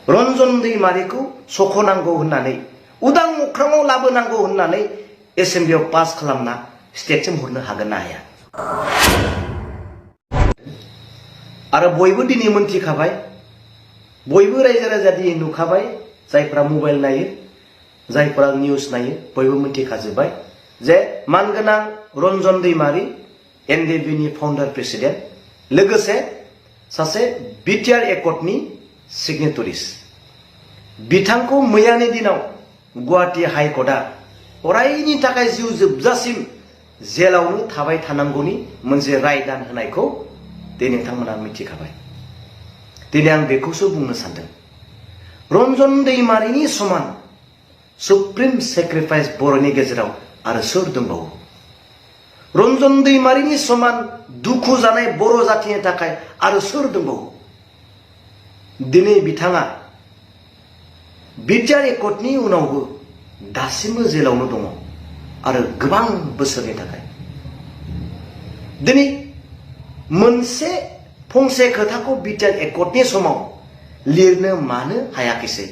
रन्जन दैमारिखौ सख'नांगौ होननानै उदां अख्राङाव लाबोनांगौ होननानै एसेम्ब्लियाव पास खालामना स्टेटसिम हरनो हागोन ना हाया? आरो बयबो दिनै मोनथिखाबाय, बयबो रायजो राजा दिनै नुखाबाय, जायफोरा मबाइल नायो, जायफोरा निउस नायो, बयबो मोनथिखाजोब्बाय जे मानगोनां रन्जन दैमारि एनडिएफबि फाउन्डार प्रेसिडेन्ट लोगोसे सासे बिटिआर एकर्डनि सिगनेटरिस बिथांखौ मैयानि दिनाव गुवाहाटी हाइकर्टआ अरायनि थाखाय जिउ जोबजासिम जेलावनो थाबाय थानांगौनि मोनसे रायदान होनायखौ दिनै नोंथांमोना मिथिखाबाय। दिनै आं बेखौसो बुंनो सानदों, रन्जन दैमारिनि समान सुप्रिम सेक्रिफाइस बर'नि गेजेराव आरो सोर दंबावो? रन्जन दैमारिनि समान दुखु जानाय बर' जातिनि थाखाय आरो सोर दंबावो? दिनै बिथाङा बिटिआर एकर्डनि उनावबो दासिमबो जेलावनो दङ आरो गोबां बोसोरनि थाखाय। दिनै मोनसे फंसे खोथाखौ बिटिआर एकर्डनि समाव लिरनो मानो हायाखैसै?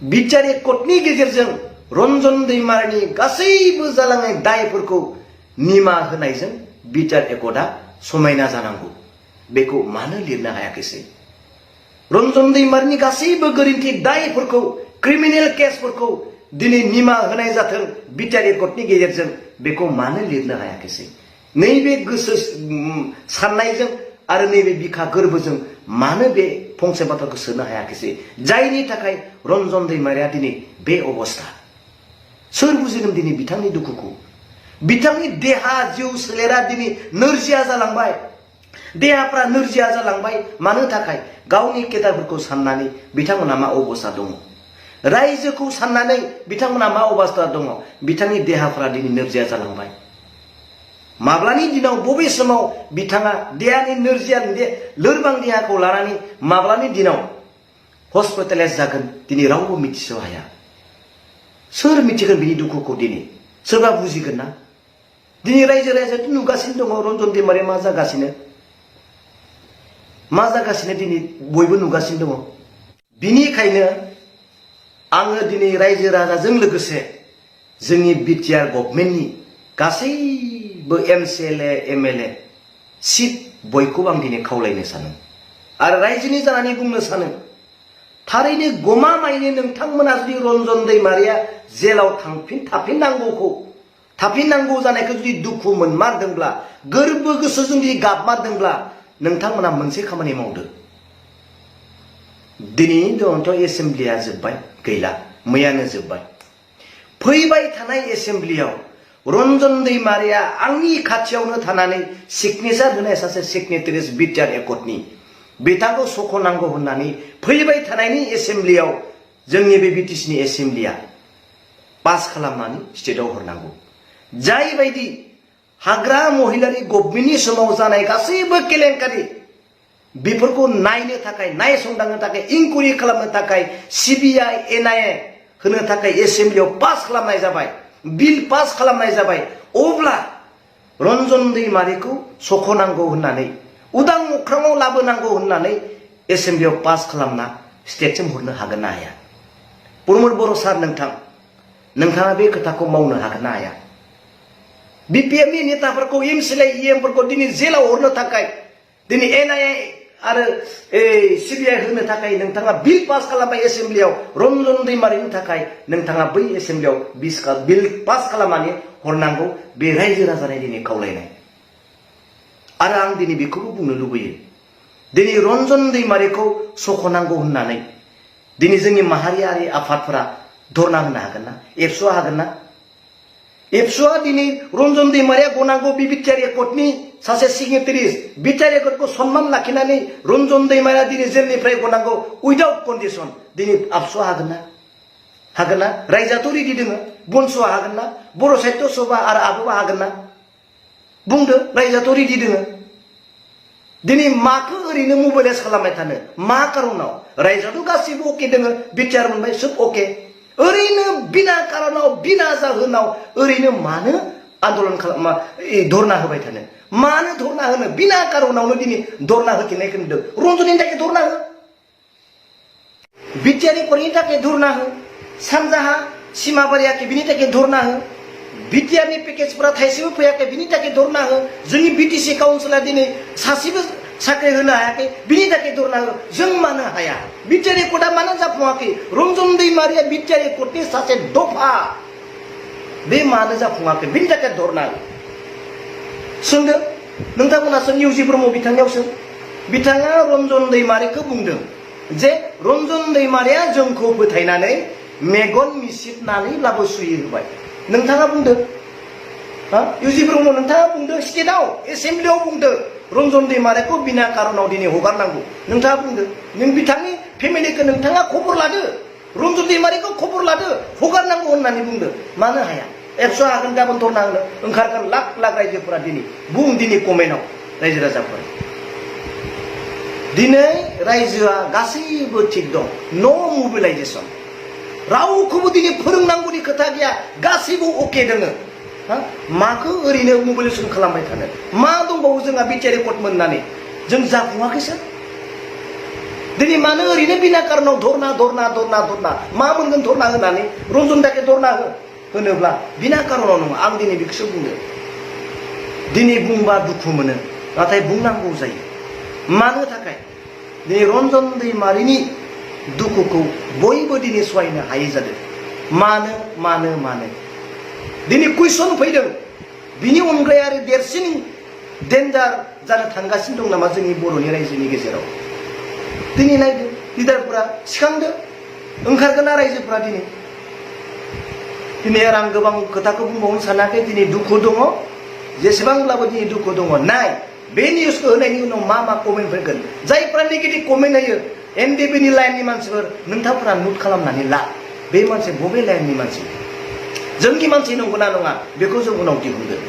बिटिआर एकर्डनि गेजेरजों रन्जन दैमारिनि गासैबो जालांनाय दायफोरखौ निमाहा होनायजों बिटिआर एकर्डआ समायना जानांगौ, बेखौ मानो लिरनो हायाखैसै? रन्जन दैमारिनि गासैबो गोरोन्थि दायफोरखौ, क्रिमिनेल केसफोरखौ दिनै निमाहा होनाय जाथों बिटिआर एकर्डनि गेजेरजों, बेखौ मानो लिरनो हायाखैसै? नैबे गोसो साननायजों आरो नैबे बिखा गोरबोजों मानो बे फंसे बाथ्राखौ सोनो हायाखैसै? जायनि थाखाय रन्जन दैमारिया दिनै बे अबस्था। सोर बुजिगोन दिनै बिथांनि दुखुखौ? बिथांनि देहा जिउ सोलेरा दिनै नोरजिया जालांबाय, देहाफ्रा नोरजिया जालांबाय। मानो थाखाय? गावनि केटारफोरखौ साननानै बिथांमोना मा अबस्था दङ, रायजोखौ साननानै बिथांमोना मा अबस्था दङ, बिथांनि देहाफ्रा दिनै नोरजिया जालांबाय। माब्लानि दिनाव बबे समाव बिथाङा देहानि नोरजिया लोरबां देहाखौ लानानै माब्लानि दिनाव हस्पिटालाइज जागोन दिनै रावबो मिथिस' हाया। सोर मिथिगोन बिनि दुखुखौ? दिनै सोरबा बुजिगोन ना? दिनै रायजो राजायाथ' नुगासिनो दङ रन्जन दैमारिया मा जागासिनो, दिनै बयबो नुगासिनो दङ। बिनिखायनो आङो दिनै रायजो राजाजों लोगोसे जोंनि बिटिआर गभर्नमेन्टनि गासैबो एमसिएलए एमएलए सिट बयखौबो आं दिनै खावलायनो सानो आरो रायजोनि जानानै बुंनो सानो, थारैनो गमामायैनो नोंथांमोना जुदि रन्जन दैमारिया जेलाव थाफिननांगौ जानायखौ जुदि दुखु मोनमारदोंब्ला, गोरबो गोसोजों जुदि गाबमारदोंब्ला, नोंथांमोना मोनसे खामानि मावदो। दिनैनि दिनावथ' एसेम्ब्लिया जोब्बाय, गैला, मैयानो जोब्बाय। फैबाय थानाय एसेम्ब्लियाव रन्जन दैमारिया आंनि खाथियावनो थानानै सिगनेचार होनाय सासे सिगनेटारिस बिटिआर एकर्डनि बिथांखौ सख'नांगौ होननानै फैबाय थानायनि एसेम्ब्लियाव जोंनि बे बिटिसिनि एसेम्ब्लिया पास खालामनानै स्टेटआव हरनांगौ। जायबायदि हाग्रा महिलारि गभर्नमेन्टनि समाव जानाय गासैबो केलेंकारि बेफोरखौ नायनो थाखाय, नायसंदांनो थाखाय, इनकुवारि खालामनो थाखाय सिबिआइ एनआइए होनो थाखाय एसेम्ब्लियाव पास खालामनाय जाबाय, बिल पास खालामनाय जाबाय। अब्ला रन्जन दैमारिखौ सख'नांगौ होननानै, उदां अख्राङाव लाबोनांगौ होननानै एसेम्ब्लियाव पास खालामना स्टेटसिम हरनो हागोन ना हाया? प्रमद बर' सार, नोंथाङा बे खोथाखौ मावनो हागोन ना हाया? बिपिएमनि नेताफोरखौ, एमसिएलए इएमफोरखौ दिनै जेलाव हरनो थाखाय, दिनै एनआइए आरो सिबिआइ होनो थाखाय नोंथाङा बिल पास खालामबाय एसेम्ब्लियाव। रन्जन दैमारिनि थाखाय नोंथाङा बै एसेम्ब्लियाव बिल पास खालामनानै हरनांगौ, बे रायजो राजानि दिनै खावलायनाय। आरो आं दिनै बेखौबो बुंनो लुबैयो, दिनै रन्जन दैमारिखौ सख'नांगौ होननानै दिनै जोंनि माहारियारि आफादफोरा धरना होनो हागोन ना? एबसुआ हागोन ना? एबसुआ दिनै रन्जन दैमारिया गनांगौ बिटिआर एकर्डनि सासे सिगनेटारिस, बिटिआर एकर्डखौ सन्मान लाखिनानै रन्जन दैमारिया दिनै जेलनिफ्राय गनांगौ उइदाउट कन्डिसन। दिनै आबसुआ हागोन ना? हागोन ना? रायजोआथ' रेडि दङ, बनस'आ हागोन ना? बर' साहित्य सभा आरो आब'आ हागोन ना? बुंदो, रायजोआथ' रेडि दङ। दिनै माखौ ओरैनो मबिलाइज खालामबाय थानो? मा कारनाव? रायजोआथ' गासिबो अके दङ, बिटिआर मोनबाय, सोब अके। ओरैनो बिना कारनाव, बिना जाहोनाव ओरैनो मानो आन्दलन धरना होबाय थानो? मानो धरना होनो? बिना कारनावनो दिनै धरना होथिनायखौ नुदों। रन्जननि थाखाय धरना हो। बिटिआरनि खरैनि थाखाय धरना हो सानजाहा सिमाबारियाखै बिनि थाखाय धरना हो बिटिआरनि पेकेजफोरा थाइसेबो फैयाखै बिनि थाखाय धरना हो जोंनि बिटिसि काउन्सिला दिनै सासेबो साख्रि होनो हायाखै बिनि थाखाय धरना हो जों मानो हाया बिटिआरनि कर्टआ मानो जाफुङाखै रन्जन दैमारिया बिटिआरनि कर्टनि सासे दफा बे मानो जाफुङाखै बिनि थाखाय धरना हो सोंदो नोंथांमोना सों निउजि ब्रह्म बिथांनियाव सों बिथाङा रन्जन दैमारिखौ बुंदों जे रन्जन दैमारिया जोंखौ फोथायनानै मेगन मिसिबनानै लाबो सुयो होबाय नोंथाङा बुंदो निउजि ब्रह्म नोंथाङा बुंदो स्टेटआव एसेम्ब्लियाव बुंदो रन्जन दैमारिखौ बिना कारनाव दिनै हगारनांगौ नोंथाङा बुंदो नों बिथांनि फेमिलिखौ नोंथाङा खबर लादो रन्जन दैमारिखौ खबर लादो हगारनांगौ होननानै बुंदो मानो हाया एबस' हागोन गाबोन धरना होनो ओंखारगोन लाख लाख रायजोफोरा दिनै बुं दिनै कमेन्टआव रायजो राजाफोरा दिनै रायजोआ गासैबो थिग दं नो मबिलाइजेसन रावखौबो दिनै फोरोंनांगौनि खोथा गैया गासैबो अके दोङो माखौ ओरैनो मबिलाइजेसन खालामबाय थानो मा दंबावो जोंहा बिटिआरनि कर्ट मोननानै जों जाफुङाखैसो दिनै मानो ओरैनो बिना कारनाव धरना मा मोनगोन धरना होनानै रन्जन दाके धरना होनोब्ला बिना कारनाव नङा आं दिनै बेखौसो बुंदों दिनै बुंबा दुखु मोनो नाथाय बुंनांगौ जायो मानो थाखाय दिनै रन्जन दैमारिनि दुखुखौ बयबो दिनै सहायनो हायै जादों मानो दिनै कुइसन फैदों बिनि अनगायै आरो देरसिन डेन्जार जानो थांगासिनो दं नामा जोंनि बर'नि रायजोनि गेजेराव दिनै नायदो लिडारफोरा सिखांदो ओंखारगोना रायजोफोरा दिनै आं गोबां खोथाखौ बुंबावनो सानाखै दिनै दुखु दङ जेसेबांब्लाबो दिनै दुखु दङ नाय बे निउसखौ होनायनि उनाव मा कमेन्ट फैगोन जायफ्रा नेगेटिभ कमेन्ट होयो एनडिपिनि लाइननि मानसिफोर नोंथांफोरा नोट खालामनानै ला बे मानसि बबे लाइननि मानसि जोंनि मानसि नंगौना नङा बेखौ जों उनाव दिहुनगोन